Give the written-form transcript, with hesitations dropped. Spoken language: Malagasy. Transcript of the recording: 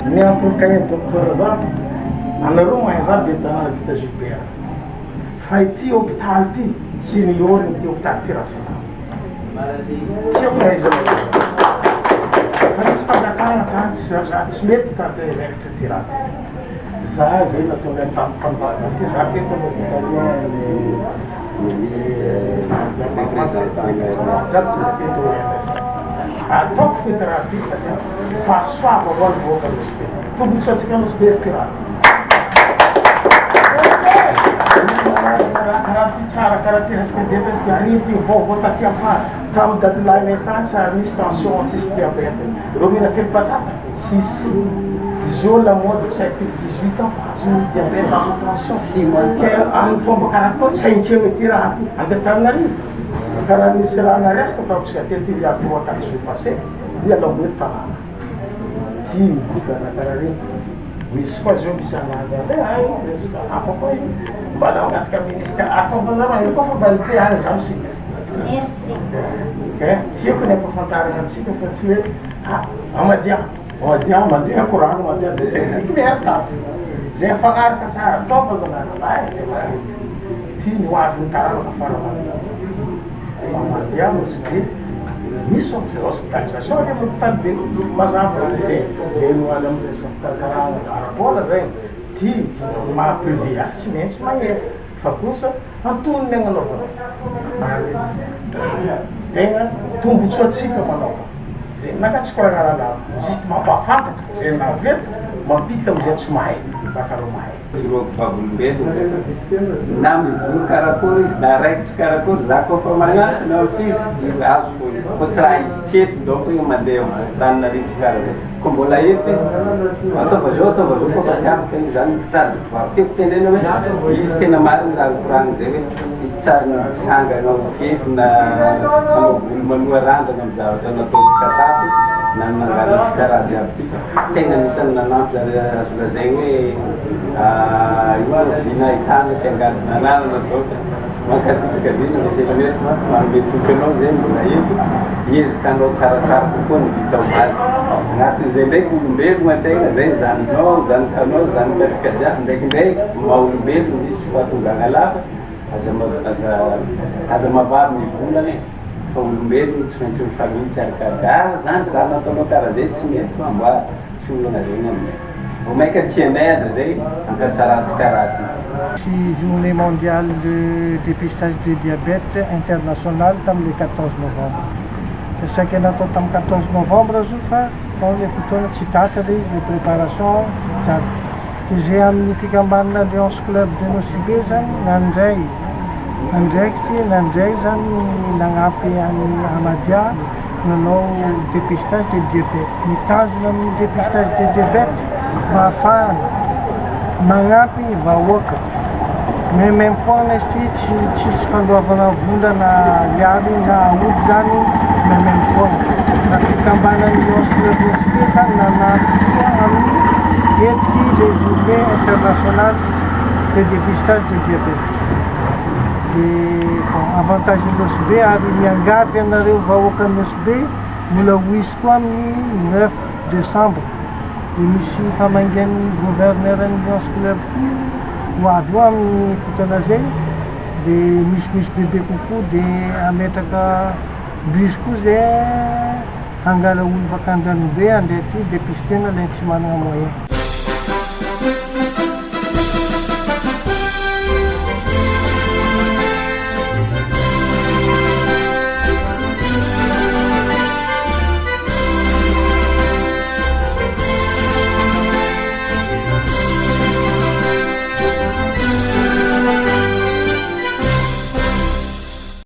Ny antony docteur zany anareo mahay zany dia tanàna vita JPR fa ity hôpitaly ity tsy nioriny ty hôpitaly ty rasana tiako mahaizana fa misy fanjakana ka tsy mety taty elektra ty raha za zay nataonay tamin'ny ty za teto ataoko fety raha ty satria fahasoava avao ny voaka nosbe tokony tsy atsika nosbe ty raha raha ty tsara karaha ty resaka diabety arety vaovao taty afara tamin'ny dadilahinay tany tsara misy tension tsisy diabety reo mihina kely patate tsisy izy eo la mode tsy haiko 18 ans azo diabety azo tension ke amin'ny fomba karaha koa tsy haintseo ty raha ty andetanarivo karaha misy raha naresaka ataotsika tety il y a 3-4 jours passé dia lamboety tanàna ty mivikana karaha reny misy koa zao misy anazy ay resaka hafa koa iny mbanao agnatika ministère ataovanareo iny koa fa valité agny zao sika tiako ny ampafantarana antsika fa tsy hoe amadia korano madia deesika zay afagnaraka tsara ataova zanareo ty ny hoavyny tarana faramana madia mosy be misy hospitalisation le hôpital be mazava eno any amin'ny resaka hôpital karana arabola zay ty mahaprivé azy tsy maintsy magnery fa kosa antonony agnanaovana tegna tombotsoatsika manaova zay nakatsy koragnarana juste mampafantatry zay navety mampita amizay tsy mahay bakareo mahay Rogo vavolombelona na mivono karakory izy na raikitry karakory za kofa magnasy na fizy azo fa tsy raha izy tsety donc igny mandeha tanana rivotry karaha zay ko mbola ety ataova zao kofa tsy afaka igny zany mitady tiako tendrena hoe izy tena mariny raha koragny zay hoe izy tsary sanganao fefy na anao volo manoa randana amy zavatra nataotsy katato na nangalasy karaha jiaby ty tegna nisany nanampy azo lazaigny hoe vina hitana sy angady nananana daoka mankasitraka vina misy mety manome toky anao zay mbola eto ezika anao tsaratsara kokoa ny vita hoazy agnatin'izay ndraiky olombelona tegna zay zaninao zanikanao zanikasikajany ndraikindraiky maha olombelona misy fahatongana lafa aza mavary mivolana fa olombelona tsy maintsy mifanitsy arikada zany raha nataonao karaha zay tsy mety famboary tsy olana zegny aminay maika tianaide zay ankatsaratsy karaha ty journée mondiale de dépistage du diabète international tamin'le 14 novembre saky natao tamin'ny 14 novembre zo fa tao le fotoana tsy tatra le izy le préparation jiaby izay amin'ny fikambanana alliance club de nosbe zany nandraikitry zany nagnampy any Amadia nanao dépistage de diabète mitazona amin'ny dépistage de diabète mahafahana magnampy vahoaka mais même foana izy ty tsisy fandoavana vola na liary na ody zany mais même foana na fikambanany osleosbe zany nanampy amin'ny etiky le journée internationale de dépistage de diabète de avantage nosbe ary miangavy anareo vahoaka nosbe mbola hoisy koa amin'ny 9 décembre de misy famaingan'ny gouverneur ny alliance club ho avy eo amin'ny fotoana zay de misy bebe kokoa de ametraka bus koa zay hangala olo vakanjanobe andraiky dépistena le tsy manana moyen